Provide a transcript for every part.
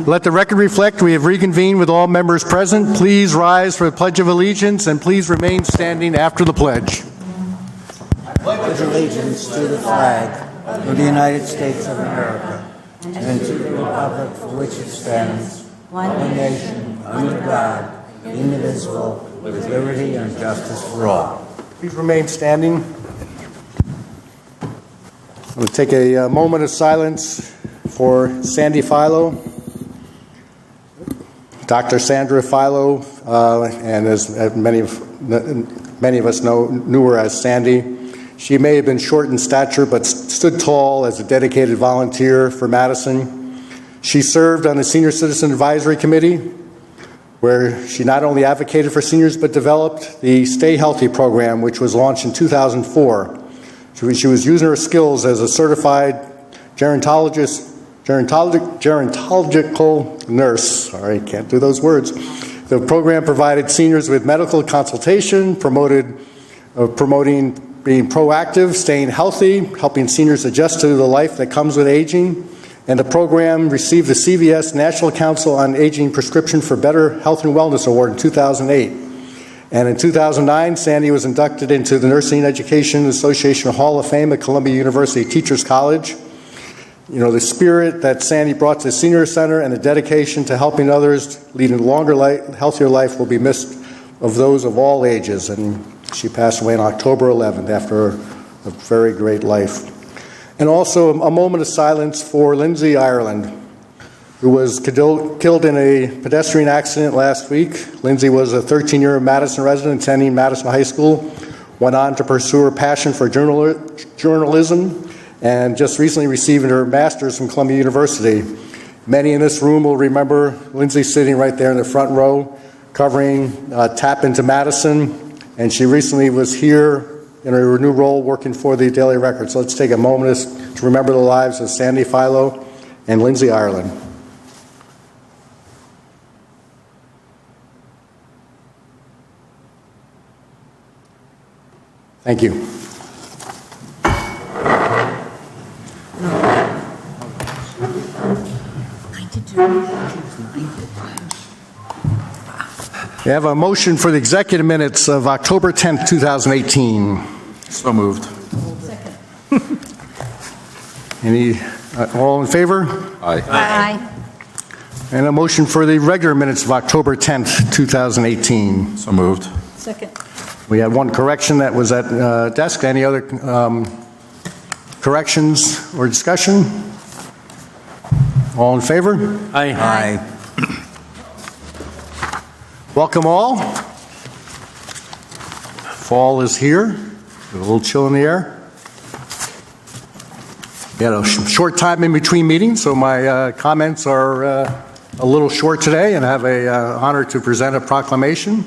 Let the record reflect we have reconvened with all members present. Please rise for the Pledge of Allegiance and please remain standing after the pledge. I pledge allegiance to the flag of the United States of America and to the republic for which it stands, one nation, under God, indivisible, with liberty and justice for all. Please remain standing. I'm going to take a moment of silence for Sandy Philo. Dr. Sandra Philo, and as many of us knew her as Sandy. She may have been short in stature, but stood tall as a dedicated volunteer for Madison. She served on the Senior Citizen Advisory Committee, where she not only advocated for seniors, but developed the Stay Healthy program, which was launched in 2004. She was using her skills as a certified gerontological nurse. Sorry, can't do those words. The program provided seniors with medical consultation, promoting being proactive, staying healthy, helping seniors adjust to the life that comes with aging. And the program received the CVS National Council on Aging Prescription for Better Health and Wellness Award in 2008. And in 2009, Sandy was inducted into the Nursing Education Association Hall of Fame at Columbia University Teachers College. You know, the spirit that Sandy brought to the Senior Center and the dedication to helping others lead a longer life, healthier life will be missed of those of all ages. And she passed away on October 11th after a very great life. And also a moment of silence for Lindsay Ireland, who was killed in a pedestrian accident last week. Lindsay was a 13-year Madison resident attending Madison High School, went on to pursue her passion for journalism, and just recently received her master's from Columbia University. Many in this room will remember Lindsay sitting right there in the front row, covering Tap into Madison, and she recently was here in her new role working for the Daily Record. So let's take a moment to remember the lives of Sandy Philo and Lindsay Ireland. Thank you. We have a motion for the executive minutes of October 10th, 2018. So moved. Second. All in favor? Aye. Aye. And a motion for the regular minutes of October 10th, 2018. So moved. Second. We had one correction that was at desk. Any other corrections or discussion? All in favor? Aye. Aye. Welcome all. Fall is here. A little chill in the air. We had a short time in between meetings, so my comments are a little short today, and I have an honor to present a proclamation.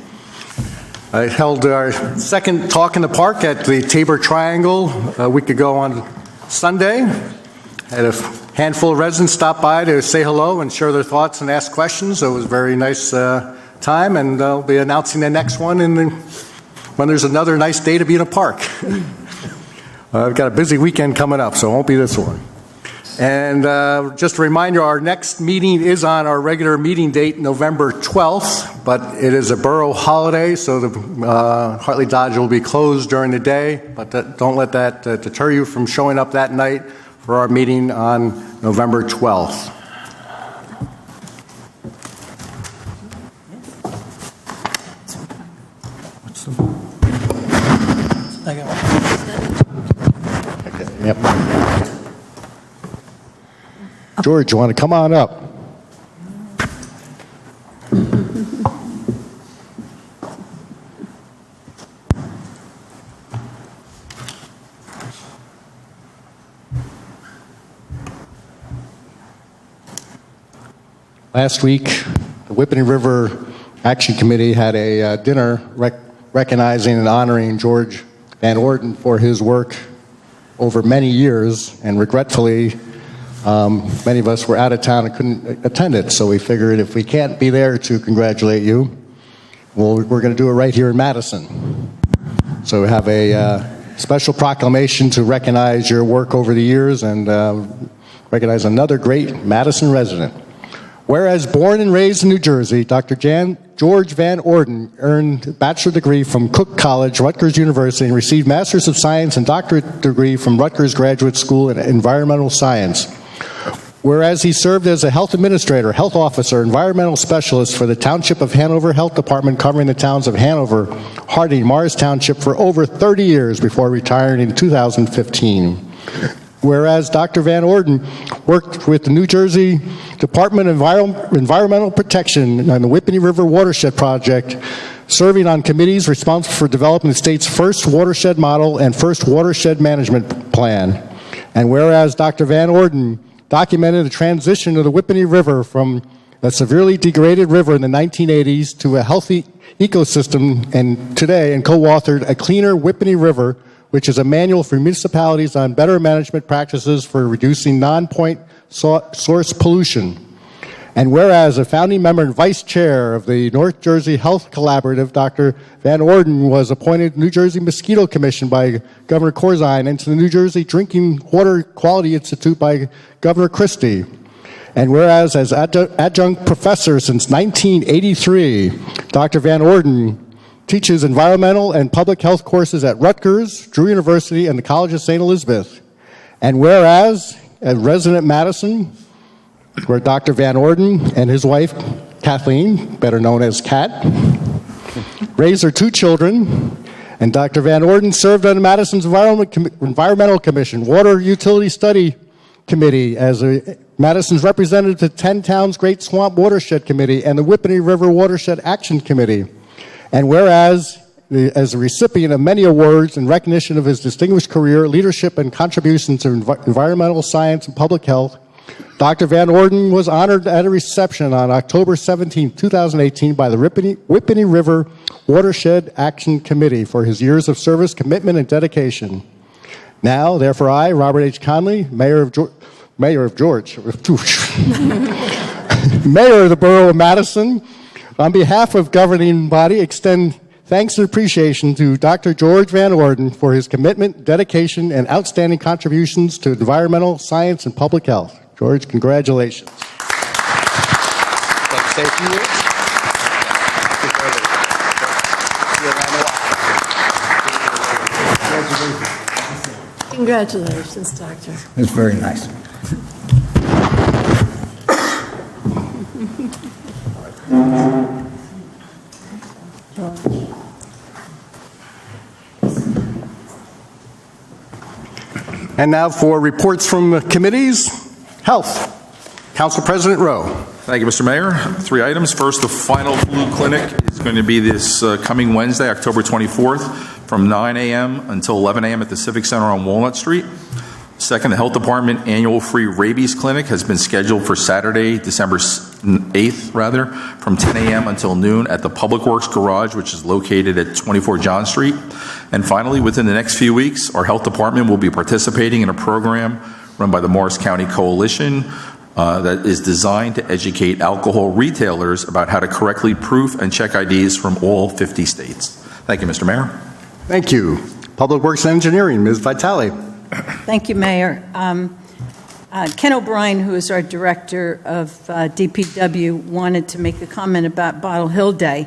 I held our second talk in the park at the Tabor Triangle a week ago on Sunday. Had a handful of residents stop by to say hello and share their thoughts and ask questions. So it was a very nice time, and I'll be announcing the next one when there's another nice day to be in a park. I've got a busy weekend coming up, so it won't be this one. And just a reminder, our next meeting is on our regular meeting date, November 12th, but it is a borough holiday, so the Hartley Dodge will be closed during the day, but don't let that deter you from showing up that night for our meeting on November 12th. Okay, yep. George, you want to come on up? Last week, the Whippany River Action Committee had a dinner recognizing and honoring George Van Orden for his work over many years, and regretfully, many of us were out of town and couldn't attend it, so we figured if we can't be there to congratulate you, well, we're going to do it right here in Madison. So we have a special proclamation to recognize your work over the years and recognize another great Madison resident. Whereas born and raised in New Jersey, Dr. George Van Orden earned a bachelor's degree from Cook College, Rutgers University, and received Master's of Science and doctorate degree from Rutgers Graduate School in Environmental Science. Whereas he served as a health administrator, health officer, environmental specialist for the Township of Hanover Health Department covering the towns of Hanover, Harding, Morris Township for over 30 years before retiring in 2015. Whereas Dr. Van Orden worked with the New Jersey Department of Environmental Protection on the Whippany River Watershed Project, serving on committees responsible for developing the state's first watershed model and first watershed management plan. And whereas Dr. Van Orden documented the transition of the Whippany River from a severely degraded river in the 1980s to a healthy ecosystem and co-authored A Cleaner Whippany River, which is a manual for municipalities on better management practices for reducing non-point source pollution. And whereas a founding member and vice chair of the North Jersey Health Collaborative, Dr. Van Orden was appointed New Jersey Mosquito Commission by Governor Corzine and to the New Jersey Drinking Water Quality Institute by Governor Christie. And whereas as adjunct professor since 1983, Dr. Van Orden teaches environmental and public health courses at Rutgers, Drew University, and the College of St. Elizabeth. And whereas, at resident Madison, where Dr. Van Orden and his wife, Kathleen, better known as Kat, raised their two children, and Dr. Van Orden served on Madison's Environmental Commission, Water Utility Study Committee, as Madison's representative to 10 Towns Great Swamp Watershed Committee, and the Whippany River Watershed Action Committee. And whereas, as a recipient of many awards in recognition of his distinguished career, leadership, and contributions to environmental science and public health, Dr. Van Orden was honored at a reception on October 17, 2018 by the Whippany River Watershed Action Committee for his years of service, commitment, and dedication. Now, therefore, I, Robert H. Conley, Mayor of the Borough of Madison, on behalf of governing body, extend thanks and appreciation to Dr. George Van Orden for his commitment, dedication, and outstanding contributions to environmental science and public health. George, congratulations. Like to say a few words? Congratulations, Doctor. It's very nice. And now for reports from committees. Health. Council President Rowe. Thank you, Mr. Mayor. 3 items. First, the final flu clinic is going to be this coming Wednesday, October 24th, from 9 a.m. until 11 a.m. at the Civic Center on Walnut Street. Second, the Health Department annual free rabies clinic has been scheduled for Saturday, December 8th, from 10 a.m. until noon at the Public Works Garage, which is located at 24 John Street. And finally, within the next few weeks, our Health Department will be participating in a program run by the Morris County Coalition that is designed to educate alcohol retailers about how to correctly proof and check IDs from all 50 states. Thank you, Mr. Mayor. Thank you. Public Works and Engineering, Ms. Vitale. Thank you, Mayor. Ken O'Brien, who is our director of DPW, wanted to make a comment about Bottle Hill Day.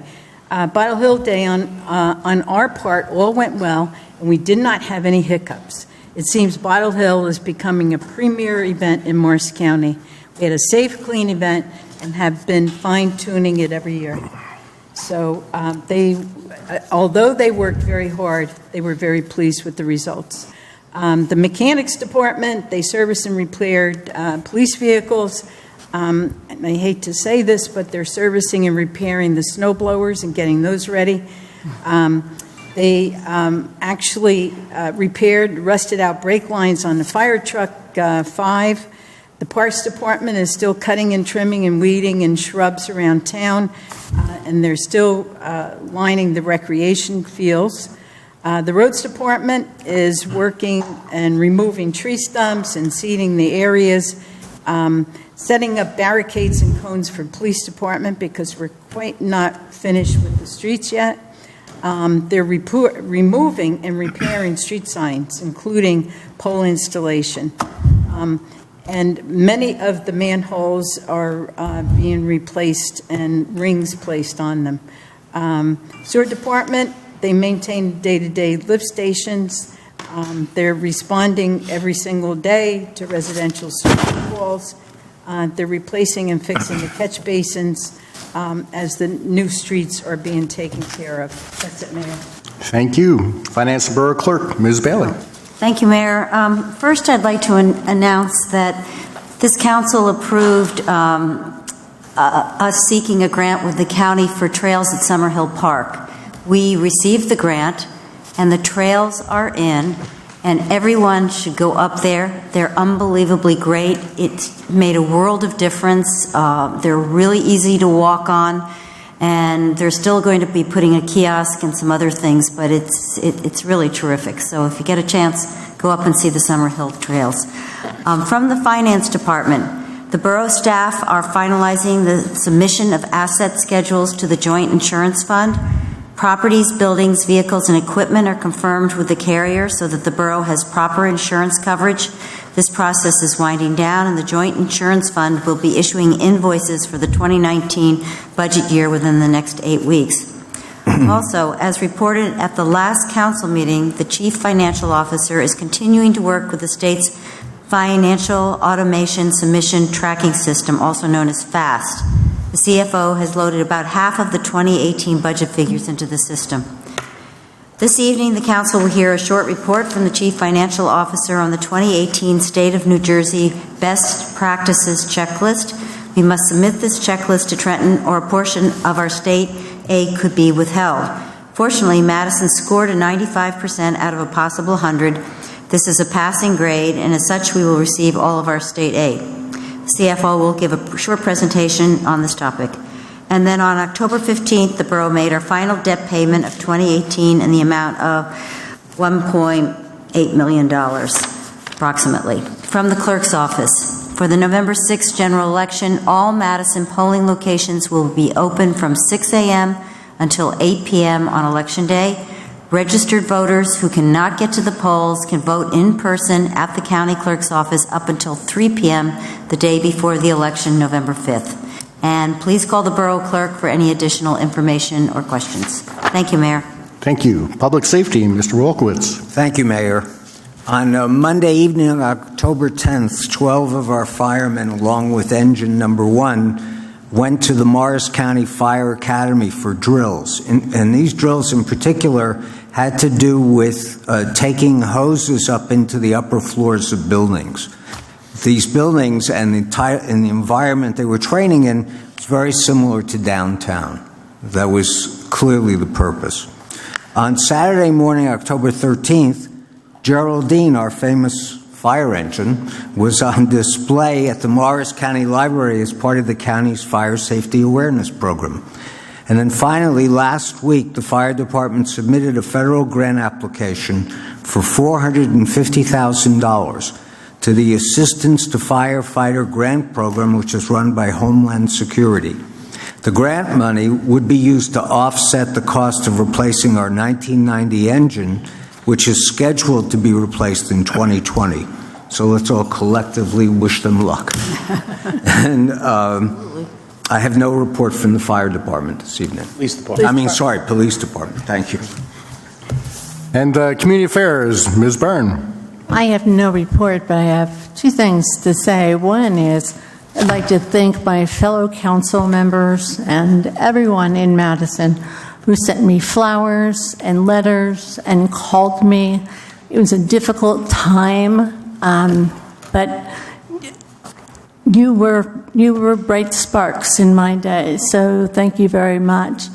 Bottle Hill Day on our part all went well, and we did not have any hiccups. It seems Bottle Hill is becoming a premier event in Morris County. We had a safe, clean event and have been fine-tuning it every year. So although they worked very hard, they were very pleased with the results. The mechanics department, they service and repaired police vehicles. And I hate to say this, but they're servicing and repairing the snow blowers and getting those ready. They actually repaired rusted out brake lines on the fire truck 5. The parks department is still cutting and trimming and weeding and shrubs around town, and they're still lining the recreation fields. The roads department is working and removing tree stumps and seeding the areas, setting up barricades and cones for police department because we're quite not finished with the streets yet. They're removing and repairing street signs, including pole installation. and many of the manholes are being replaced and rings placed on them. Sewer Department, they maintain day-to-day lift stations. They're responding every single day to residential sewer calls. They're replacing and fixing the catch basins as the new streets are being taken care of. That's it, Mayor. Thank you. Finance and Borough Clerk, Ms. Bailey. Thank you, Mayor. First, I'd like to announce that this council approved us seeking a grant with the county for trails at Summerhill Park. We received the grant, and the trails are in, and everyone should go up there. They're unbelievably great. It made a world of difference. They're really easy to walk on, and they're still going to be putting a kiosk and some other things, but it's really terrific. So if you get a chance, go up and see the Summerhill trails. From the Finance Department, the borough staff are finalizing the submission of asset schedules to the Joint Insurance Fund. Properties, buildings, vehicles, and equipment are confirmed with the carrier so that the borough has proper insurance coverage. This process is winding down, and the Joint Insurance Fund will be issuing invoices for the 2019 budget year within the next 8 weeks. Also, as reported at the last council meeting, the Chief Financial Officer is continuing to work with the state's Financial Automation Submission Tracking System, also known as FAST. The CFO has loaded about half of the 2018 budget figures into the system. This evening, the council will hear a short report from the Chief Financial Officer on the 2018 State of New Jersey Best Practices Checklist. We must submit this checklist to Trenton, or a portion of our state aid could be withheld. Fortunately, Madison scored a 95% out of a possible 100. This is a passing grade, and as such, we will receive all of our state aid. CFO will give a short presentation on this topic. And then on October 15th, the borough made our final debt payment of 2018 in the amount of $1.8 million, approximately. From the clerk's office, for the November 6th general election, all Madison polling locations will be open from 6 a.m. until 8 p.m. on Election Day. Registered voters who cannot get to the polls can vote in person at the county clerk's office up until 3 p.m. the day before the election, November 5th. And please call the borough clerk for any additional information or questions. Thank you, Mayor. Thank you. Public Safety, Mr. Wolkowitz. Thank you, Mayor. On Monday evening, October 10th, 12 of our firemen, along with engine number 1, went to the Morris County Fire Academy for drills. And these drills in particular had to do with taking hoses up into the upper floors of buildings. These buildings and the environment they were training in was very similar to downtown. That was clearly the purpose. On Saturday morning, October 13th, Geraldine, our famous fire engine, was on display at the Morris County Library as part of the county's fire safety awareness program. And then finally, last week, the fire department submitted a federal grant application for $450,000 to the Assistance to Firefighter Grant Program, which is run by Homeland Security. The grant money would be used to offset the cost of replacing our 1990 engine, which is scheduled to be replaced in 2020. So let's all collectively wish them luck. And I have no report from the fire department this evening. Police department. Thank you. And Community Affairs, Ms. Byrne. I have no report, but I have two things to say. One is I'd like to thank my fellow council members and everyone in Madison who sent me flowers and letters and called me. It was a difficult time, but you were bright sparks in my day, so thank you very much.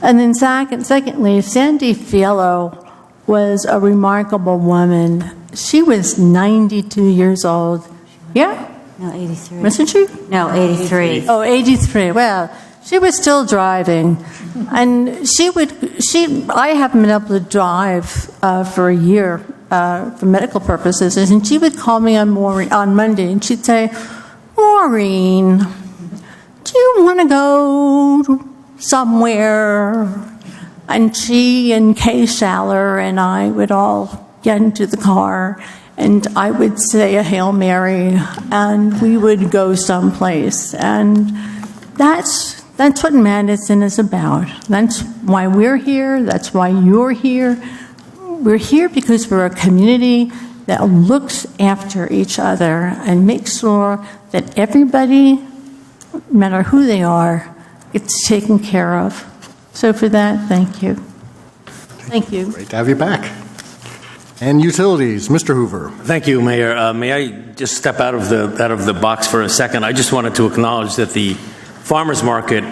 And then secondly, Sandy Fiello was a remarkable woman. She was 92 years old. Yeah? No, 83. Wasn't she? No, 83. Oh, 83. Well, she was still driving. And I haven't been able to drive for a year for medical purposes. And she would call me on Monday and she'd say, Maureen, do you want to go somewhere? And she and Kay Schaller and I would all get into the car and I would say a Hail Mary, and we would go someplace. And that's what Madison is about. That's why we're here. That's why you're here. We're here because we're a community that looks after each other and makes sure that everybody, no matter who they are, gets taken care of. So for that, thank you. Thank you. Great to have you back. And utilities, Mr. Hoover. Thank you, Mayor. May I just step out of the box for a second? I just wanted to acknowledge that the farmers market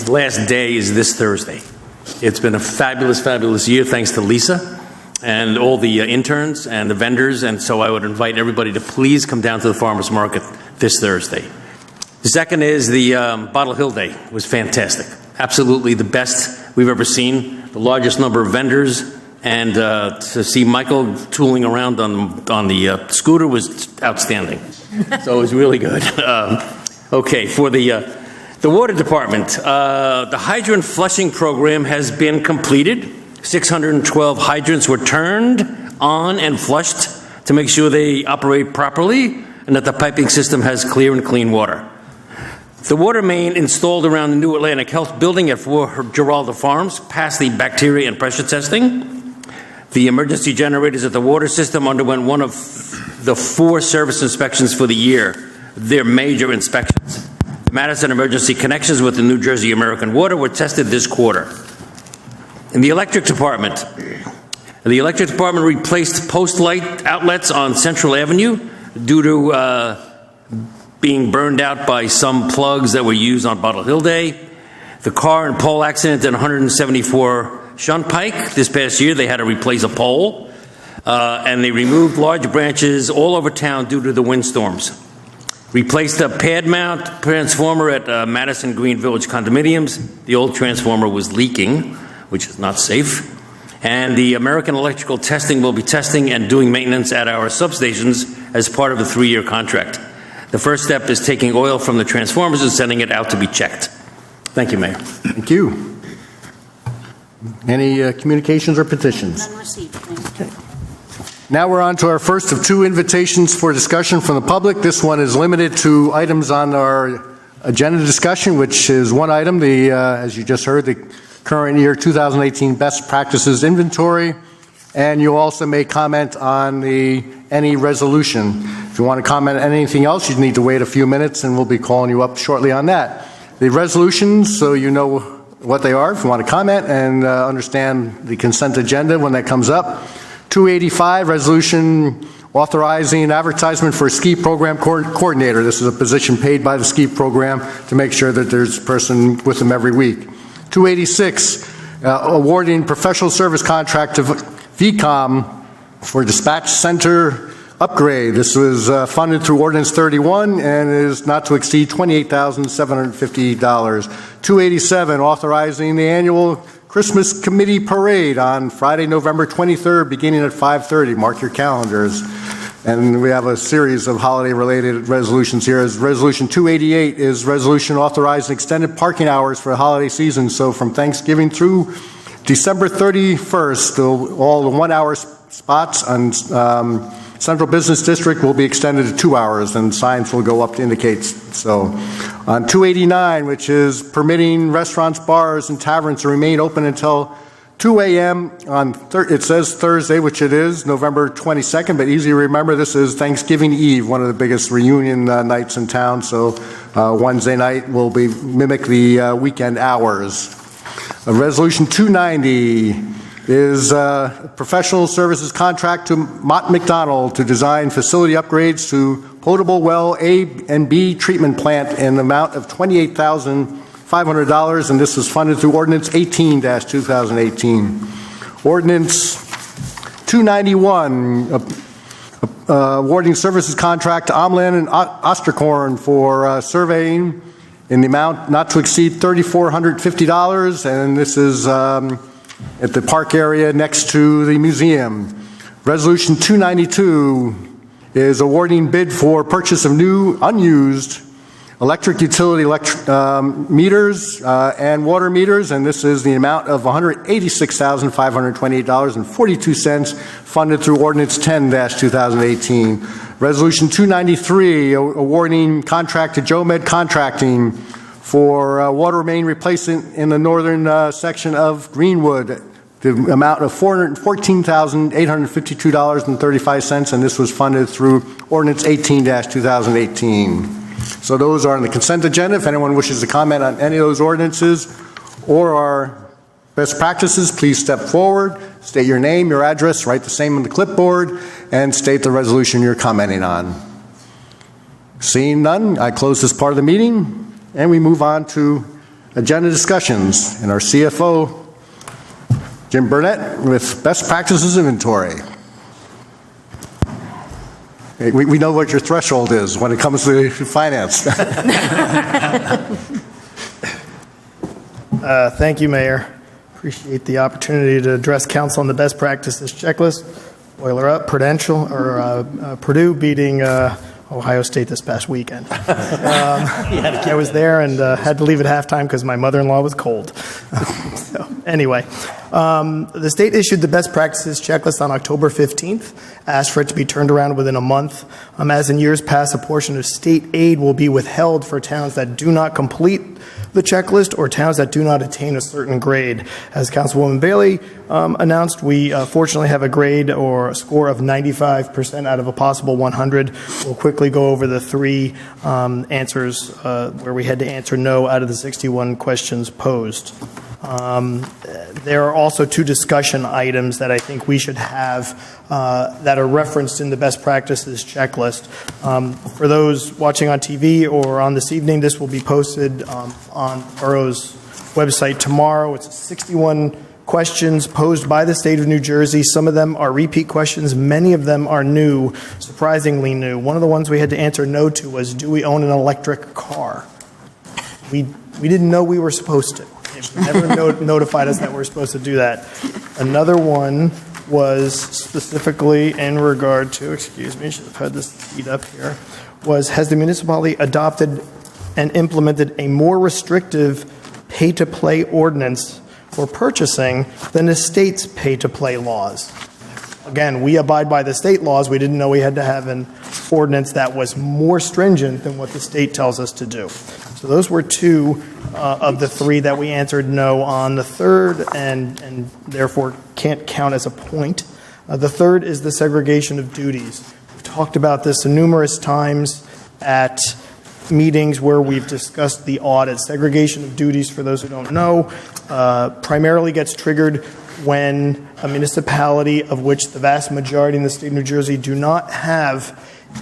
last day is this Thursday. It's been a fabulous, fabulous year, thanks to Lisa and all the interns and the vendors. And so I would invite everybody to please come down to the farmers market this Thursday. The second is the Bottle Hill Day was fantastic. Absolutely the best we've ever seen. The largest number of vendors, and to see Michael tooling around on the scooter was outstanding. So it was really good. Okay, for the water department, the hydrant flushing program has been completed. 612 hydrants were turned on and flushed to make sure they operate properly and that the piping system has clear and clean water. The water main installed around the new Atlantic Health building at 4 Geralda Farms passed the bacteria and pressure testing. The emergency generators at the water system underwent one of the 4 service inspections for the year. They're major inspections. The Madison emergency connections with the New Jersey American Water were tested this quarter. In the electric department replaced post light outlets on Central Avenue due to being burned out by some plugs that were used on Bottle Hill Day. The car and pole accident at 174 Shunt Pike this past year, they had to replace a pole, and they removed large branches all over town due to the windstorms. Replaced a pad mount transformer at Madison Green Village condominiums. The old transformer was leaking, which is not safe. And the American Electrical Testing will be testing and doing maintenance at our substations as part of a 3-year contract. The first step is taking oil from the transformers and sending it out to be checked. Thank you, Mayor. Thank you. Any communications or petitions? None received. Thank you. Now we're on to our first of 2 invitations for discussion from the public. This one is limited to items on our agenda discussion, which is one item, as you just heard, the current year 2018 best practices inventory. And you also may comment on any resolution. If you want to comment on anything else, you need to wait a few minutes and we'll be calling you up shortly on that. The resolutions, so you know what they are, if you want to comment and understand the consent agenda when that comes up. 285, resolution authorizing advertisement for a ski program coordinator. This is a position paid by the ski program to make sure that there's a person with them every week. 286, awarding professional service contract to VCOM for dispatch center upgrade. This was funded through Ordinance 31 and is not to exceed $28,750. 287, authorizing the annual Christmas Committee Parade on Friday, November 23rd, beginning at 5:30. Mark your calendars. And we have a series of holiday-related resolutions here. As Resolution 288 is resolution authorizing extended parking hours for the holiday season. So from Thanksgiving through December 31st, all the 1-hour spots on Central Business District will be extended to 2 hours, and signs will go up to indicate so. On 289, which is permitting restaurants, bars, and taverns to remain open until 2 a.m. on, it says Thursday, which it is, November 22nd, but easy to remember, this is Thanksgiving Eve, one of the biggest reunion nights in town, so Wednesday night will mimic the weekend hours. Resolution 290 is professional services contract to Mott McDonald to design facility upgrades to potable well A and B treatment plant in the amount of $28,500, and this is funded through Ordinance 18-2018. Ordinance 291, awarding services contract to Omland and Osterkorn for surveying in the amount not to exceed $3,450, and this is at the park area next to the museum. Resolution 292 is awarding bid for purchase of new unused electric utility meters and water meters, and this is the amount of $186,528.42 funded through Ordinance 10-2018. Resolution 293, awarding contract to JoMed Contracting for water main replacement in the northern section of Greenwood, the amount of $414,852.35, and this was funded through Ordinance 18-2018. So those are on the consent agenda. If anyone wishes to comment on any of those ordinances or our best practices, please step forward, state your name, your address, write the same on the clipboard, and state the resolution you're commenting on. Seeing none, I close this part of the meeting, and we move on to agenda discussions. And our CFO, Jim Burnett, with best practices inventory. We know what your threshold is when it comes to finance. Thank you, Mayor. Appreciate the opportunity to address council on the best practices checklist. Boiler up, Purdue beating Ohio State this past weekend. I was there and had to leave at halftime because my mother-in-law was cold. So, anyway, the state issued the best practices checklist on October 15th, asked for it to be turned around within a month. As in years past, a portion of state aid will be withheld for towns that do not complete the checklist or towns that do not attain a certain grade. As Councilwoman Bailey announced, we fortunately have a grade or a score of 95% out of a possible 100. We'll quickly go over the three answers where we had to answer no out of the 61 questions posed. There are also two discussion items that I think we should have that are referenced in the best practices checklist. For those watching on TV or on this evening, this will be posted on Borough's website tomorrow. It's 61 questions posed by the state of New Jersey. Some of them are repeat questions. Many of them are new, surprisingly new. One of the ones we had to answer no to was, do we own an electric car? We didn't know we were supposed to. It never notified us that we're supposed to do that. Another one was specifically in regard to, excuse me, should have had this teed up here, was, has the municipality adopted and implemented a more restrictive pay-to-play ordinance for purchasing than the state's pay-to-play laws? Again, we abide by the state laws. We didn't know we had to have an ordinance that was more stringent than what the state tells us to do. So those were two of the three that we answered no on. The third, and therefore can't count as a point, the third is the segregation of duties. We've talked about this numerous times at meetings where we've discussed the audit. Segregation of duties, for those who don't know, primarily gets triggered when a municipality, of which the vast majority in the state of New Jersey do not have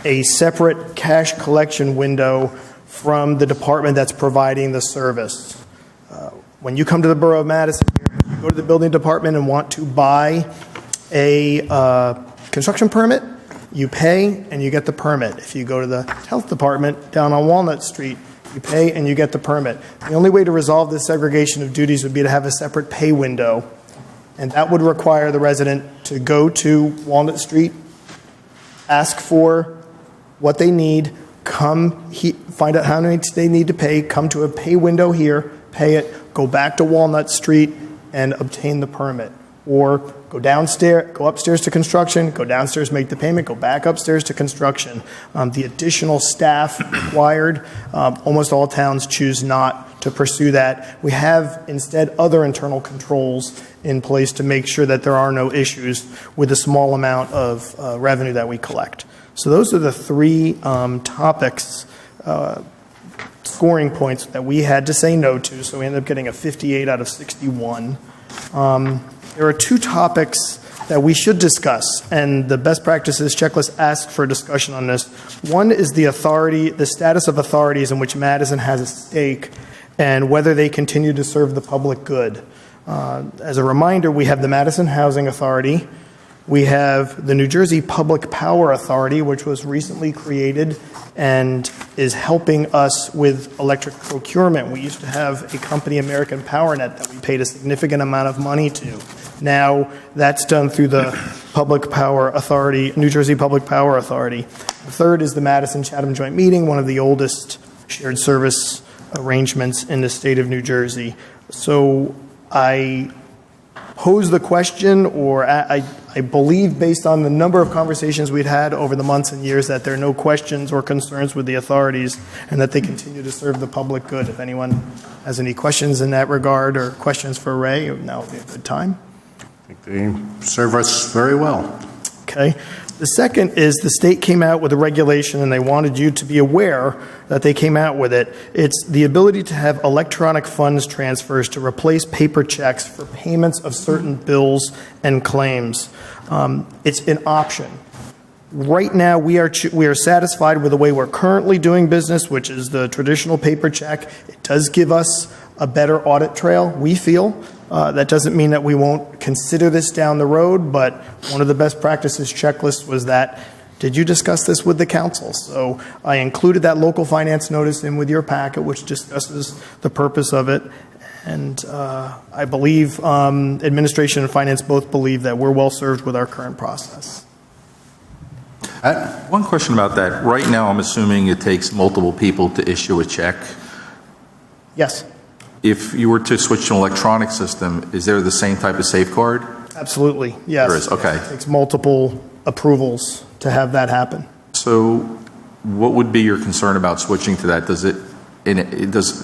a separate cash collection window from the department that's providing the service. When you come to the Borough of Madison, you go to the building department and want to buy a construction permit, you pay and you get the permit. If you go to the health department down on Walnut Street, you pay and you get the permit. The only way to resolve this segregation of duties would be to have a separate pay window, and that would require the resident to go to Walnut Street, ask for what they need, find out how much they need to pay, come to a pay window here, pay it, go back to Walnut Street and obtain the permit. Or go upstairs to construction, go downstairs, make the payment, go back upstairs to construction. The additional staff required, almost all towns choose not to pursue that. We have instead other internal controls in place to make sure that there are no issues with the small amount of revenue that we collect. So those are the three topics, scoring points that we had to say no to, so we ended up getting a 58 out of 61. There are two topics that we should discuss, and the best practices checklist asks for a discussion on this. One is the status of authorities in which Madison has a stake and whether they continue to serve the public good. As a reminder, we have the Madison Housing Authority. We have the New Jersey Public Power Authority, which was recently created and is helping us with electric procurement. We used to have a company, American PowerNet, that we paid a significant amount of money to. Now that's done through the Public Power Authority, New Jersey Public Power Authority. The third is the Madison Chatham Joint Meeting, one of the oldest shared service arrangements in the state of New Jersey. So I pose the question, or I believe based on the number of conversations we'd had over the months and years, that there are no questions or concerns with the authorities and that they continue to serve the public good. If anyone has any questions in that regard or questions for Ray, now would be a good time. I think they serve us very well. Okay. The second is the state came out with a regulation, and they wanted you to be aware that they came out with it. It's the ability to have electronic funds transfers to replace paper checks for payments of certain bills and claims. It's an option. Right now, we are satisfied with the way we're currently doing business, which is the traditional paper check. It does give us a better audit trail, we feel. That doesn't mean that we won't consider this down the road, but one of the best practices checklist was that, did you discuss this with the council? So I included that local finance notice in with your packet, which discusses the purpose of it. And I believe administration and finance both believe that we're well served with our current process. One question about that. Right now, I'm assuming it takes multiple people to issue a check. Yes. If you were to switch to an electronic system, is there the same type of safeguard? Absolutely, yes. There is, okay. It takes multiple approvals to have that happen. So what would be your concern about switching to that?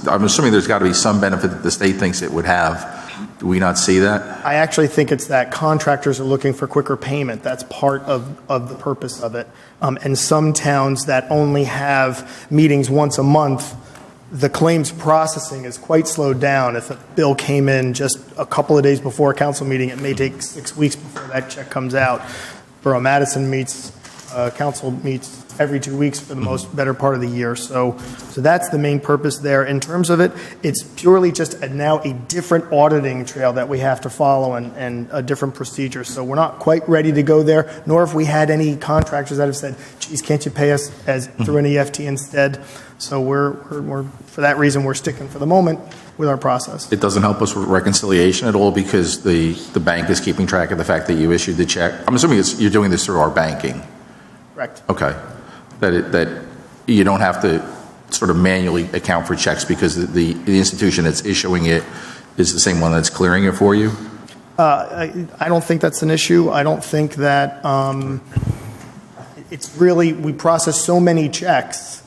I'm assuming there's got to be some benefit that the state thinks it would have. Do we not see that? I actually think it's that contractors are looking for quicker payment. That's part of the purpose of it. And some towns that only have meetings once a month, the claims processing is quite slowed down. If a bill came in just a couple of days before a council meeting, it may take 6 weeks before that check comes out. Borough Madison council meets every 2 weeks for the most better part of the year. So that's the main purpose there. In terms of it, it's purely just now a different auditing trail that we have to follow and a different procedure. So we're not quite ready to go there, nor have we had any contractors that have said, geez, can't you pay us through an EFT instead? So we're for that reason, we're sticking for the moment with our process. It doesn't help us with reconciliation at all because the bank is keeping track of the fact that you issued the check. I'm assuming you're doing this through our banking. Correct. Okay. That you don't have to sort of manually account for checks because the institution that's issuing it is the same one that's clearing it for you? I don't think that's an issue. I don't think that it's really, we process so many checks.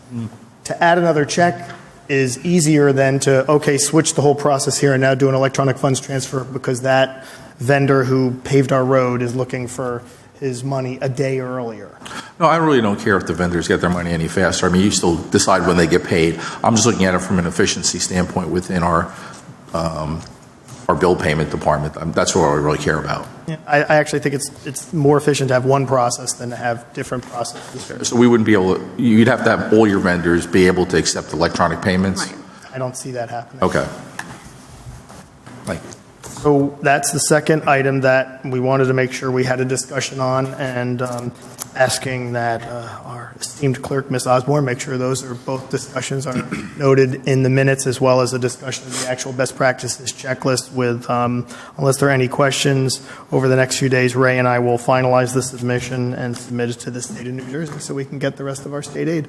To add another check is easier than to, switch the whole process here and now do an electronic funds transfer because that vendor who paved our road is looking for his money a day earlier. No, I really don't care if the vendors get their money any faster. I mean, you still decide when they get paid. I'm just looking at it from an efficiency standpoint within our bill payment department. That's what I really care about. Yeah, I actually think it's more efficient to have one process than to have different processes. So we wouldn't be able to, you'd have to have all your vendors be able to accept electronic payments? Right. I don't see that happening. Okay. Thank you. So that's the second item that we wanted to make sure we had a discussion on, and asking that our esteemed clerk, Ms. Osborne, make sure those are both discussions are noted in the minutes, as well as a discussion of the actual best practices checklist with, unless there are any questions over the next few days, Ray and I will finalize the submission and submit it to the state of New Jersey so we can get the rest of our state aid.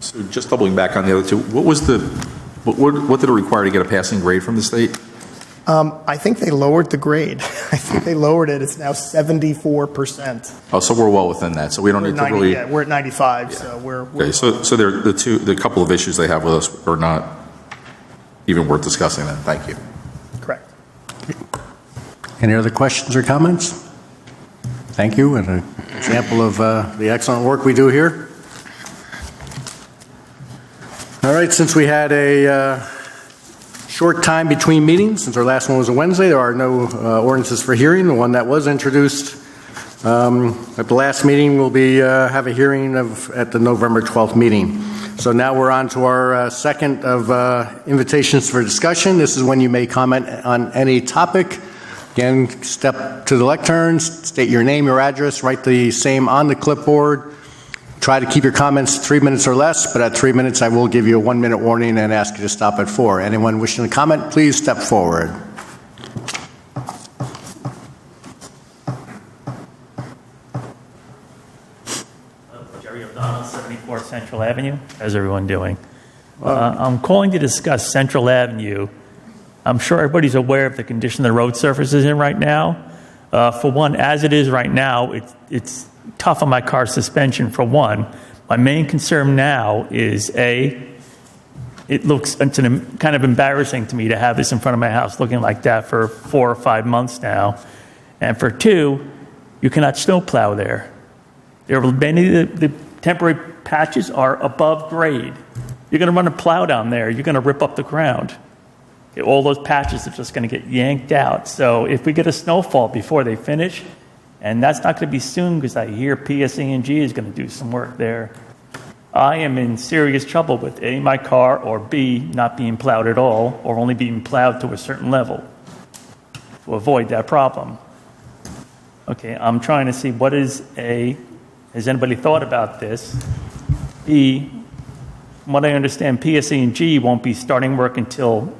So just doubling back on the other two, what did it require to get a passing grade from the state? I think they lowered the grade. I think they lowered it. It's now 74%. Oh, so we're well within that. So we don't need to really. Yeah, we're at 95. So we're Okay, so the couple of issues they have with us are not even worth discussing. Then, thank you. correct. Any other questions or comments? Thank you, and an example of the excellent work we do here. All right, since we had a short time between meetings, since our last one was a Wednesday, there are no ordinances for hearing. The one that was introduced at the last meeting will be have a hearing at the November 12th meeting. So now we're on to our second of invitations for discussion. This is when you may comment on any topic. Again, step to the lectern, state your name, your address, write the same on the clipboard. Try to keep your comments 3 minutes or less, but at 3 minutes I will give you a 1 minute warning and ask you to stop at 4. Anyone wishing to comment, please step forward. Jerry O'Donnell, 74 Central Avenue. How's everyone doing? I'm calling to discuss Central Avenue. I'm sure everybody's aware of the condition the road surface is in right now. For one, as it is right now, it's tough on my car suspension, for one. My main concern now is, it's kind of embarrassing to me to have this in front of my house looking like that for 4 or 5 months now. And for two, you cannot snowplow there. There are many of the temporary patches are above grade. You're going to run a plow down there, you're going to rip up the ground. All those patches are just going to get yanked out. So if we get a snowfall before they finish, and that's not going to be soon because I hear PSE&G is going to do some work there, I am in serious trouble with A, my car, or B, not being plowed at all, or only being plowed to a certain level to avoid that problem. Okay, I'm trying to see has anybody thought about this? B, from what I understand, PSE&G won't be starting work until,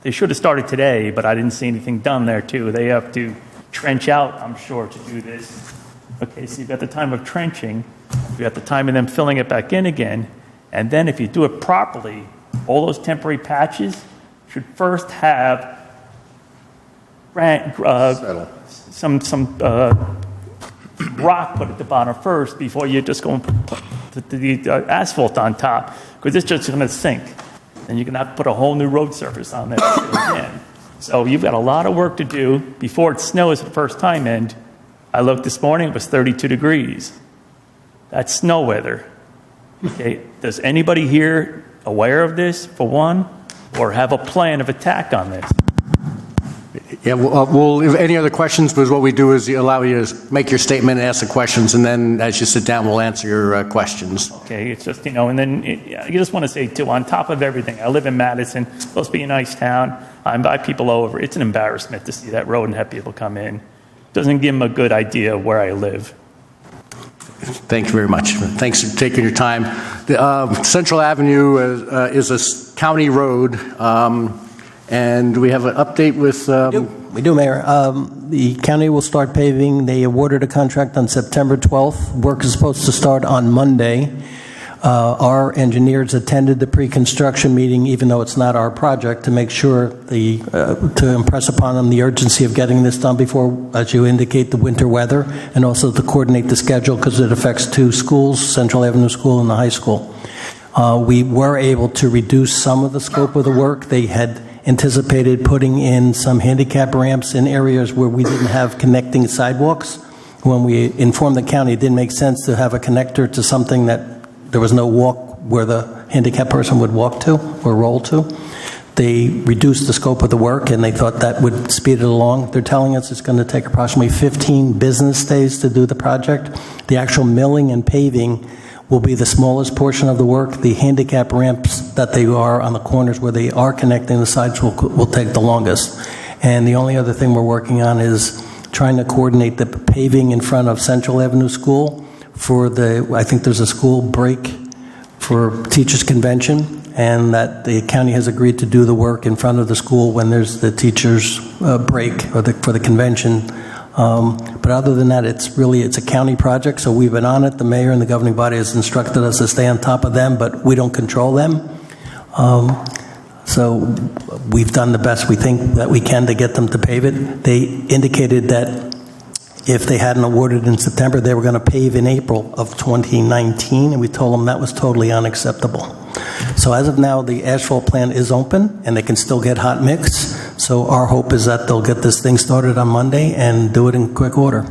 they should have started today, but I didn't see anything done there too. They have to trench out, I'm sure, to do this. Okay, so you've got the time of trenching, you've got the time of them filling it back in again, and then if you do it properly, all those temporary patches should first have some rock put at the bottom first before you just go and put the asphalt on top, because it's just going to sink. And you're going to have to put a whole new road surface on there again. So you've got a lot of work to do before it snows the first time. And I looked this morning, it was 32 degrees. That's snow weather. Okay, does anybody here aware of this, for one, or have a plan of attack on this? Yeah, if any other questions, because what we do is allow you to make your statement and ask the questions, and then as you sit down, we'll answer your questions. Okay, it's just, and then you just want to say, too, on top of everything, I live in Madison, supposed to be a nice town. I invite people over. It's an embarrassment to see that road and have people come in. Doesn't give them a good idea of where I live. Thank you very much. Thanks for taking your time. Central Avenue is a county road, and we have an update with... We do, Mayor. The county will start paving. They awarded a contract on September 12th. Work is supposed to start on Monday. Our engineers attended the pre-construction meeting, even though it's not our project, to make sure to impress upon them the urgency of getting this done before, as you indicate, the winter weather, and also to coordinate the schedule because it affects 2 schools, Central Avenue School and the high school. We were able to reduce some of the scope of the work. They had anticipated putting in some handicap ramps in areas where we didn't have connecting sidewalks. When we informed the county, it didn't make sense to have a connector to something that there was no walk where the handicapped person would walk to or roll to. They reduced the scope of the work, and they thought that would speed it along. They're telling us it's going to take approximately 15 business days to do the project. The actual milling and paving will be the smallest portion of the work. The handicap ramps that they are on the corners where they are connecting the sides will take the longest. And the only other thing we're working on is trying to coordinate the paving in front of Central Avenue School for I think there's a school break for teachers' convention, and that the county has agreed to do the work in front of the school when there's the teachers' break for the convention. But other than that, it's a county project, so we've been on it. The mayor and the governing body has instructed us to stay on top of them, but we don't control them. So we've done the best we think that we can to get them to pave it. They indicated that if they hadn't awarded in September, they were going to pave in April of 2019, and we told them that was totally unacceptable. So as of now, the asphalt plant is open, and they can still get hot mix. So our hope is that they'll get this thing started on Monday and do it in quick order.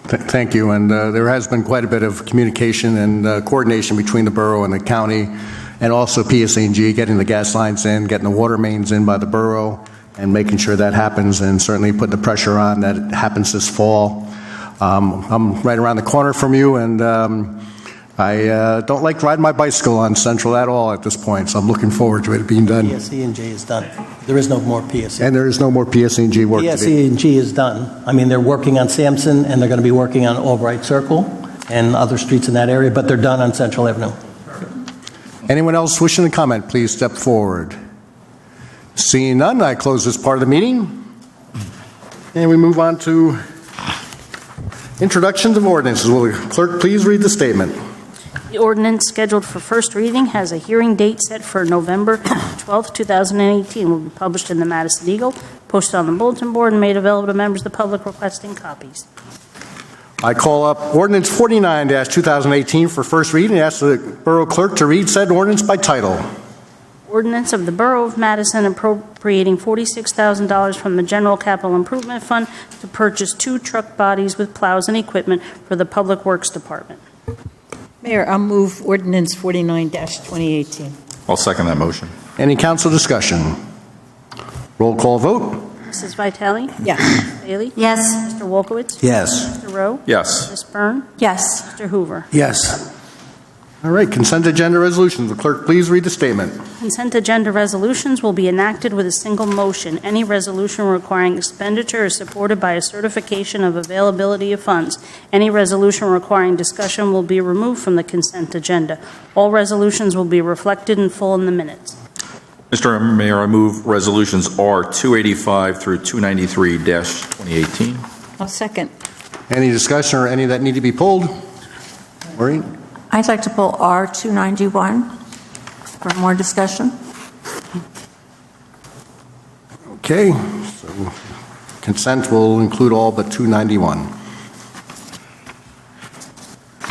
Thank you. And there has been quite a bit of communication and coordination between the borough and the county, and also PSE&G getting the gas lines in, getting the water mains in by the borough, and making sure that happens, and certainly put the pressure on that it happens this fall. I'm right around the corner from you, and I don't like riding my bicycle on Central at all at this point, so I'm looking forward to it being done. PSE&G is done. There is no more PSE. And there is no more PSE&G work to be. PSE&G is done. I mean, they're working on Sampson, and they're going to be working on Albright Circle and other streets in that area, but they're done on Central Avenue. Anyone else wishing to comment, please step forward. Seeing none, I close this part of the meeting. And we move on to introductions of ordinances. Will the clerk please read the statement? The ordinance scheduled for first reading has a hearing date set for November 12, 2018. Will be published in the Madison Eagle, posted on the bulletin board, and made available to members of the public requesting copies. I call up Ordinance 49-2018 for first reading and ask the Borough Clerk to read said ordinance by title. Ordinance of the Borough of Madison appropriating $46,000 from the General Capital Improvement Fund to purchase 2 truck bodies with plows and equipment for the Public Works Department. Mayor, I'll move ordinance 49-2018. I'll second that motion. Any council discussion? Roll call vote. Mrs. Vitale? Yes. Ms. Bailey? Yes. Mr. Wolkowitz? Yes. Mr. Rowe? Yes. Ms. Byrne? Yes. Mr. Hoover? Yes. All right, consent agenda resolutions. The clerk, please read the statement. Consent agenda resolutions will be enacted with a single motion. Any resolution requiring expenditure is supported by a certification of availability of funds. Any resolution requiring discussion will be removed from the consent agenda. All resolutions will be reflected in full in the minutes. Mr. Mayor, I move resolutions R 285 through 293-2018. I'll second. Any discussion or any that need to be pulled? Maureen? I'd like to pull R291 for more discussion. Okay, so consent will include all but 291.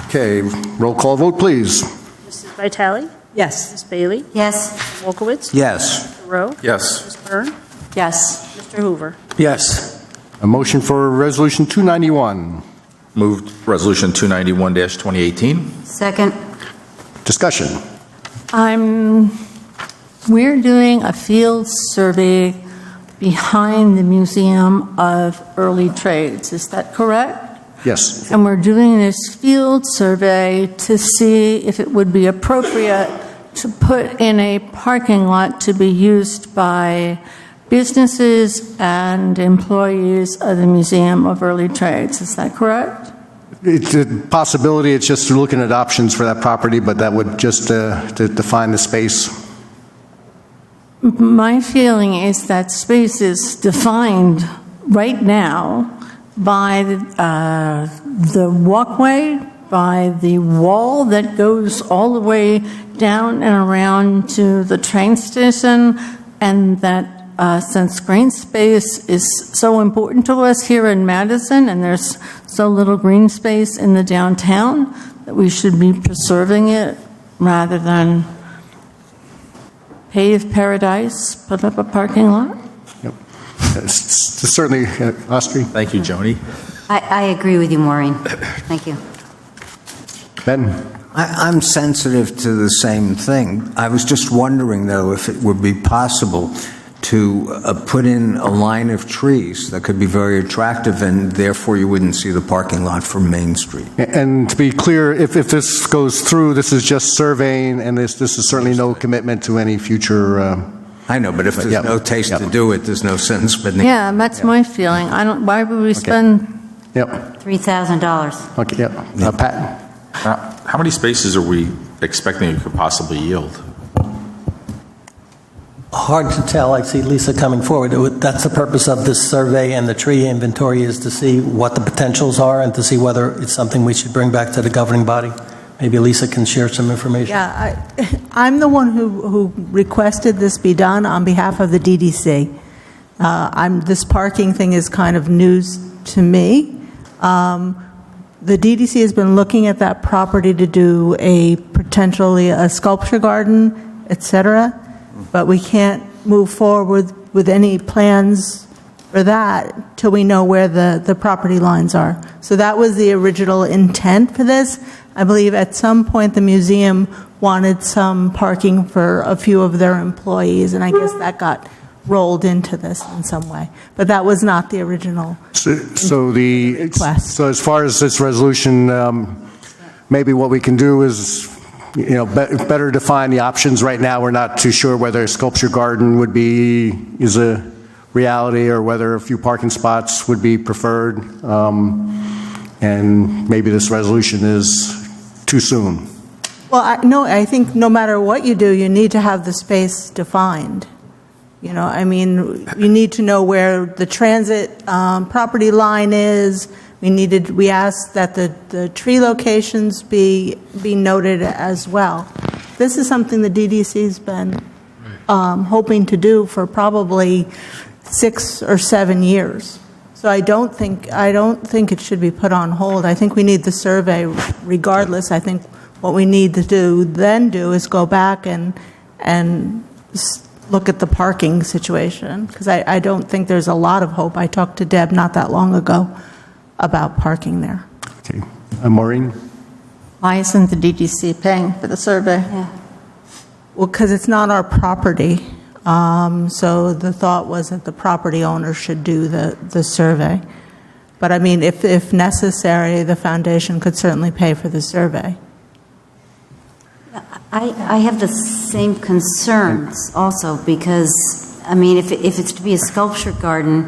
Okay, roll call vote, please. Mrs. Vitale? Yes. Ms. Bailey? Yes. Mr. Wolkowitz? Yes. Mr. Rowe? Yes. Ms. Byrne? Yes. Mr. Hoover? Yes. A motion for resolution 291. Moved resolution 291-2018. Second. Discussion. We're doing a field survey behind the Museum of Early Trades. Is that correct? Yes. And we're doing this field survey to see if it would be appropriate to put in a parking lot to be used by businesses and employees of the Museum of Early Trades. Is that correct? It's a possibility. It's just looking at options for that property, but that would just to define the space. My feeling is that space is defined right now by the walkway, by the wall that goes all the way down and around to the train station, and that since green space is so important to us here in Madison, and there's so little green space in the downtown, that we should be preserving it rather than pave paradise, put up a parking lot. Yep. Certainly, Austri. Thank you, Joni. I agree with you, Maureen. Thank you. Ben? I'm sensitive to the same thing. I was just wondering, though, if it would be possible to put in a line of trees that could be very attractive, and therefore you wouldn't see the parking lot from Main Street. And to be clear, if this goes through, this is just surveying, and this is certainly no commitment to any future. I know, but if there's no taste to do it, there's no sense. But Yeah, that's my feeling. Why would we spend? Yep. $3,000. Okay. Yep. Pat. How many spaces are we expecting it could possibly yield? Hard to tell. I see Lisa coming forward. That's the purpose of this survey and the tree inventory, is to see what the potentials are and to see whether it's something we should bring back to the governing body. Maybe Lisa can share some information. Yeah, I'm the one who requested this be done on behalf of the DDC. This parking thing is kind of news to me. The DDC has been looking at that property to do potentially a sculpture garden, etc., but we can't move forward with any plans for that till we know where the property lines are. So that was the original intent for this. I believe at some point the museum wanted some parking for a few of their employees, and I guess that got rolled into this in some way. But that was not the original request. So as far as this resolution, maybe what we can do is, better define the options. Right now, we're not too sure whether a sculpture garden is a reality or whether a few parking spots would be preferred. And maybe this resolution is too soon. Well, I think no matter what you do, you need to have the space defined. You need to know where the transit property line is, We asked that the tree locations be noted as well. This is something the DDC's been hoping to do for probably 6 or 7 years. So I don't think it should be put on hold. I think we need the survey regardless. I think what we need to do is go back and look at the parking situation, because I don't think there's a lot of hope. I talked to Deb not that long ago about parking there. Okay. Maureen? Why isn't the DDC paying for the survey? Well, because it's not our property. So the thought was that the property owner should do the survey. But I mean, if necessary, the foundation could certainly pay for the survey. I have the same concerns also, because, I mean, if it's to be a sculpture garden,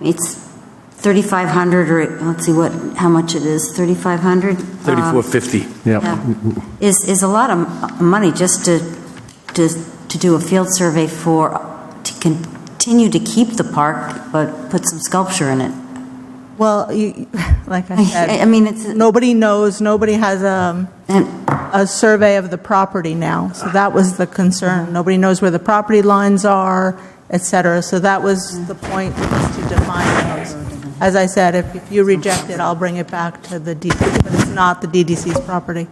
it's 3,500, or let's see how much it is, 3,500? 3450. Is a lot of money just to do a field survey to continue to keep the park, but put some sculpture in it. Well, like I said, I mean, nobody knows, nobody has a survey of the property now. So that was the concern. Nobody knows where the property lines are, et cetera. So that was the point, was to define those. As I said, if you reject it, I'll bring it back to the DDC, but it's not the DDC's property.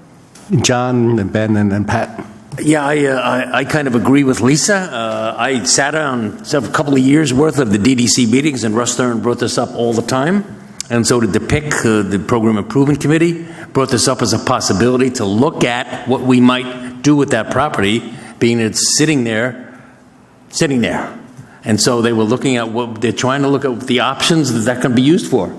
John, and Ben, and then Pat. Yeah, I kind of agree with Lisa. I sat on a couple of years' worth of the DDC meetings, and Russ Stern brought this up all the time. And so did the PIC, the Program Improvement Committee, brought this up as a possibility to look at what we might do with that property, being it's sitting there. And so they were looking at they're trying to look at the options that can be used for.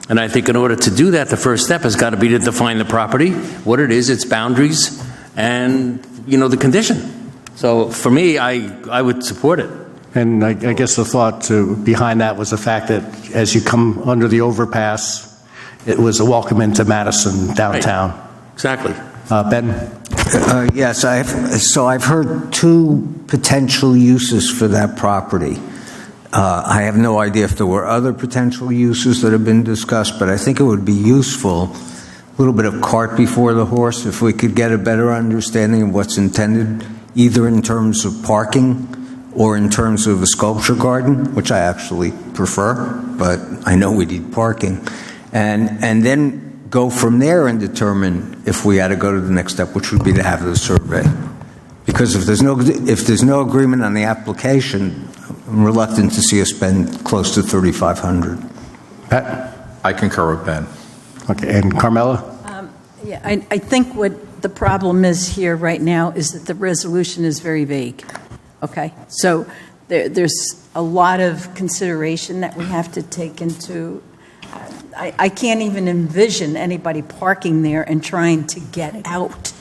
And I think in order to do that, the first step has got to be to define the property, what it is, its boundaries, and the condition. So for me, I would support it. And I guess the thought behind that was the fact that as you come under the overpass, it was a welcome into Madison downtown. Right. Exactly. Ben? Yes, I've heard 2 potential uses for that property. I have no idea if there were other potential uses that have been discussed, but I think it would be useful, a little bit of cart before the horse, if we could get a better understanding of what's intended, either in terms of parking or in terms of a sculpture garden, which I actually prefer, but I know we need parking. And then go from there and determine if we had to go to the next step, which would be to have the survey. Because if there's no agreement on the application, I'm reluctant to see us spend close to $3,500. Pat? I concur with Ben. Okay, and Carmela? Yeah, I think what the problem is here right now is that the resolution is very vague. Okay, so there's a lot of consideration that we have to take into. I can't even envision anybody parking there and trying to get out.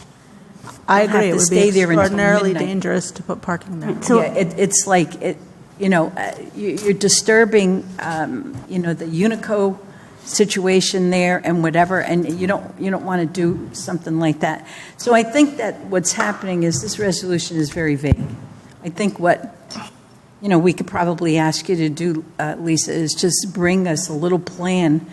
I agree. It would be there until extraordinarily midnight. dangerous to put parking there. Yeah, it's like you're disturbing, the Unico situation there and whatever, and you don't want to do something like that. So I think that what's happening is this resolution is very vague. I think what we could probably ask you to do, Lisa, is just bring us a little plan,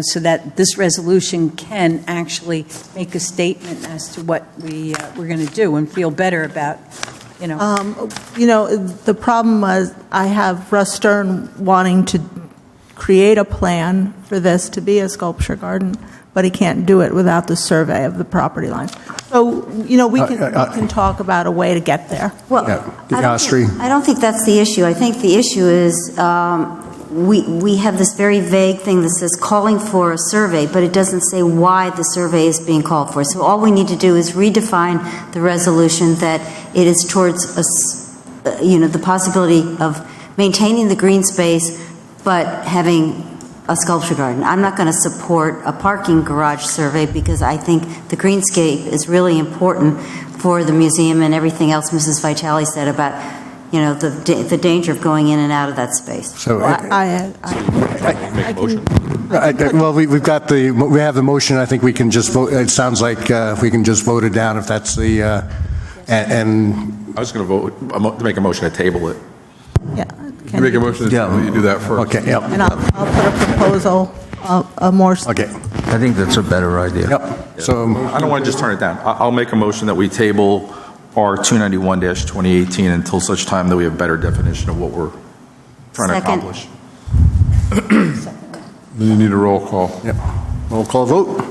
so that this resolution can actually make a statement as to what we're going to do and feel better about, The problem was I have Russ Stern wanting to create a plan for this to be a sculpture garden, but he can't do it without the survey of the property lines. So, we can talk about a way to get there. Well, I don't think that's the issue. I think the issue is we have this very vague thing that says calling for a survey, but it doesn't say why the survey is being called for. So all we need to do is redefine the resolution that it is towards the possibility of maintaining the green space, but having a sculpture garden. I'm not going to support a parking garage survey because I think the greenscape is really important for the museum and everything else Mrs. Vitale said about, the danger of going in and out of that space. So Make a motion. well, we have the motion. I think we can just vote. It sounds like we can just vote it down if that's the and. I was going to make a motion to table it. Yeah. You make a motion to you do that first. Okay. Yep. And I'll put a proposal a more... Okay, I think that's a better idea. yep. So, I don't want to just turn it down. I'll make a motion that we table R 291-2018 until such time that we have a better definition of what we're trying to Second. accomplish. Then you need a roll call. yep. Roll call vote?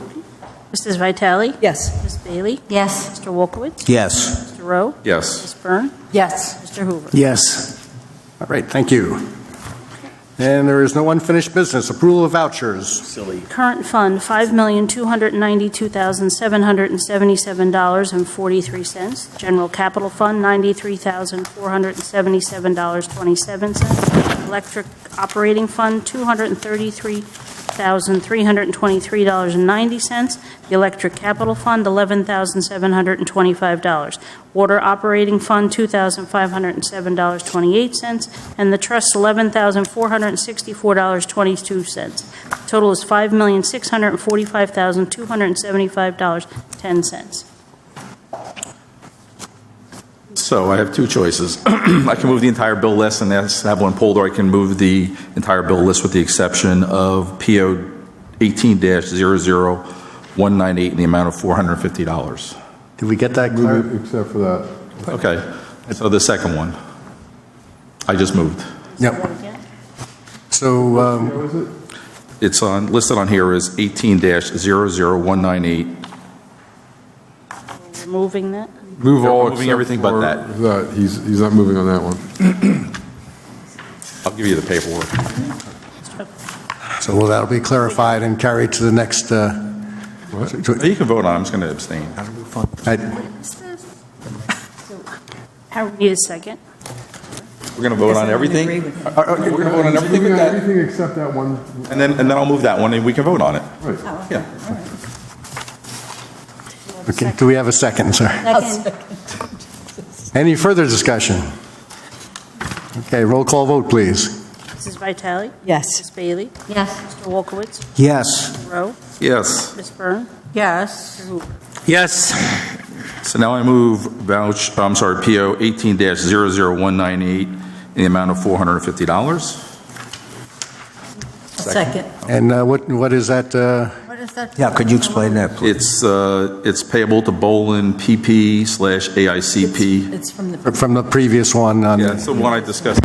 Mrs. Vitale? Yes. Ms. Bailey? Yes. Mr. Wolkowitz? Yes. Mr. Rowe? Yes. Ms. Byrne? Yes. Mr. Hoover? Yes. All right, thank you. And there is no unfinished business. Approval of vouchers. Current fund, $5,292,777.43. General capital fund, $93,477.27. Electric operating fund, $233,323.90. The electric capital fund, $11,725. Water operating fund, $2,507.28. And the trust, $11,464.22. Total is $5,645,275.10. So I have two choices. I can move the entire bill list and have one pulled, or I can move the entire bill list with the exception of PO 18-00198 in the amount of $450. Did we get that clear? Move it except for that. Okay, so the second one, I just moved. Yep. So, What was it? It's listed on here as 18-00198. Removing that? Move They're all moving except everything but for that. He's not moving on that one. I'll give you the paperwork. so that'll be clarified and carried to the next, You can vote on it. I'm just going to abstain. Need a second? We're going to vote on everything? We're going to vote on everything with that? Everything except that one. And then I'll move that one and we can vote on it. Right. Yeah. okay, do we have a second, sir? Second. Any further discussion? Okay, roll call vote, please. Mrs. Vitale? Yes. Ms. Bailey? Yes. Mr. Wolkowitz? Yes. Mr. Rowe? Yes. Ms. Byrne? Yes. Mr. Hoover? Yes. So now I move PO 18-00198 in the amount of $450. Second. And what is that? What is that? Yeah, could you explain that, please? It's payable to Bolin PP/AICP. It's from the, From the previous one on... Yeah, it's the one I discussed.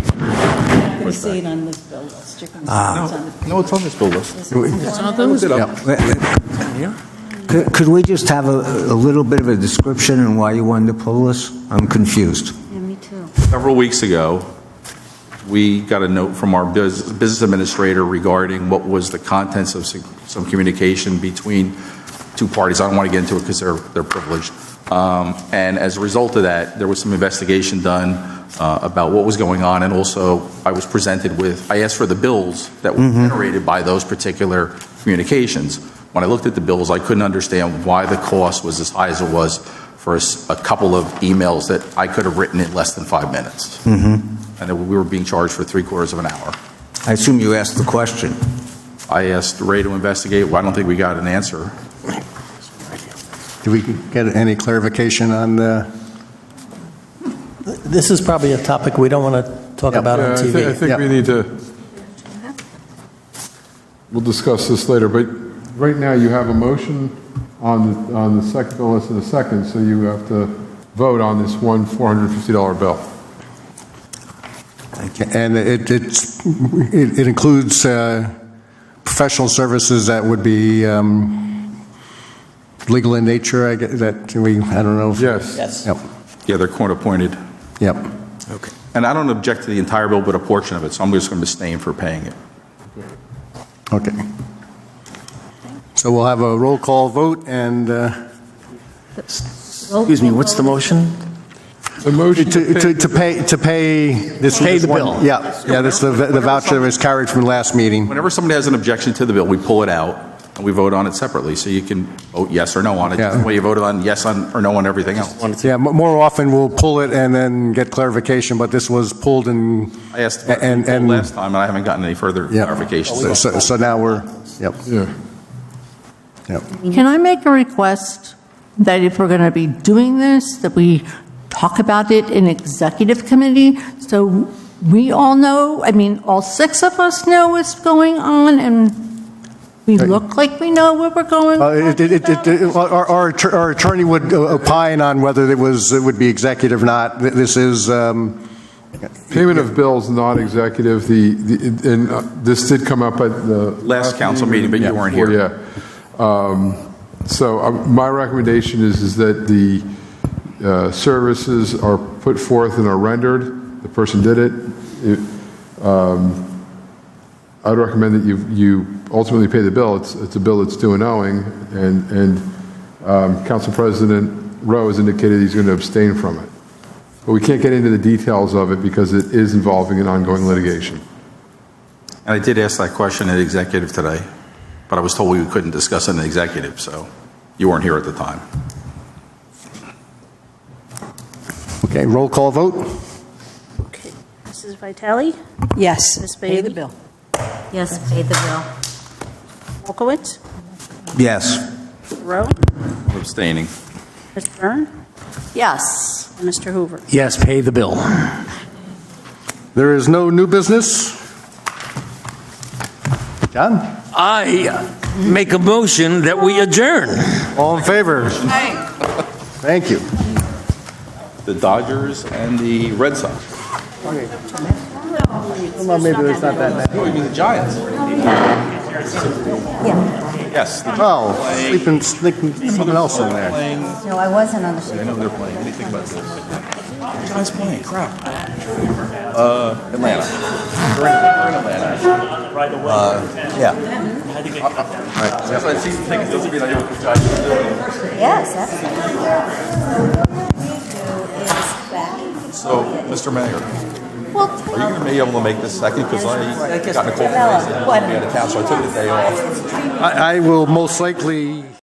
we see it on this bill list. You're gonna see it's on the- No, it's on this bill list. Could we just have a little bit of a description on why you wanted to pull this? I'm confused. Yeah, me too. Several weeks ago, we got a note from our business administrator regarding what was the contents of some communication between two parties. I don't want to get into it because they're privileged. And as a result of that, there was some investigation done about what was going on, and also I was presented with, I asked for the bills that were generated by those particular communications. When I looked at the bills, I couldn't understand why the cost was as high as it was for a couple of emails that I could have written in less than 5 minutes. And that we were being charged for 3/4 of an hour. I assume you asked the question. I asked Ray to investigate. Well, I don't think we got an answer. Do we get any clarification on the... This is probably a topic we don't want to talk about on TV. I think Yeah. we need to, we'll discuss this later, but right now you have a motion on the second bill list in a second, so you have to vote on this one $450 bill. And it includes professional services that would be legal in nature, I don't know. Yes. Yep, Yeah, they're court appointed. yep. Okay. And I don't object to the entire bill, but a portion of it, so I'm just going to abstain for paying it. Okay. So we'll have a roll call vote and... Excuse me, what's the motion? The motion To pay this... Pay the bill. Yeah, this the voucher that was carried from last meeting. Whenever somebody has an objection to the bill, we pull it out and we vote on it separately, so you can vote yes or no on it. Yeah. Just the way you voted on yes on or no on everything else. Yeah, more often we'll pull it and then get clarification, but this was pulled and... I asked for it last time, and I haven't gotten any further clarification. So now we're... Yep. Yeah. Yep. Can I make a request that if we're going to be doing this, that we talk about it in executive committee so we all know, I mean, all 6 of us know what's going on, and We look like we know where we're going. Our attorney would opine on whether it would be executive or not. This is, Payment of bills, non-executive, and this did come up at the... Last council meeting, but you weren't here. Yeah. So my recommendation is that the services are put forth and are rendered. The person did it. I'd recommend that you ultimately pay the bill. It's a bill that's due and owing, and Council President Rowe has indicated he's going to abstain from it. But we can't get into the details of it because it is involving an ongoing litigation. And I did ask that question at executive today, but I was told we couldn't discuss it in executive, so you weren't here at the time. okay, roll call vote? Okay. Mrs. Vitale? Yes. Ms. Pay the Beatty? bill. Yes, pay the bill. Wolkowitz? Yes. Rowe? I'm abstaining. Ms. Byrne? Yes. And Mr. Hoover? Yes, pay the bill. There is no new business? John? I make a motion that we adjourn. All in favor? Thank you. The Dodgers and the Red Sox. Well, maybe there's not that many. Oh, you mean the Giants? Yes. Oh, sleeping something else in there. No, I wasn't on the I know they're playing. What do you think about this? You guys playing? Crap. Atlanta. We're in Atlanta. Yeah. That's why season tickets doesn't mean I know what the Giants are doing. Yes, that's. So, Mr. Mayor, are you going to be able to make this second? Because I got in a cold place and I'll be out of town, so I took the day off. I will most likely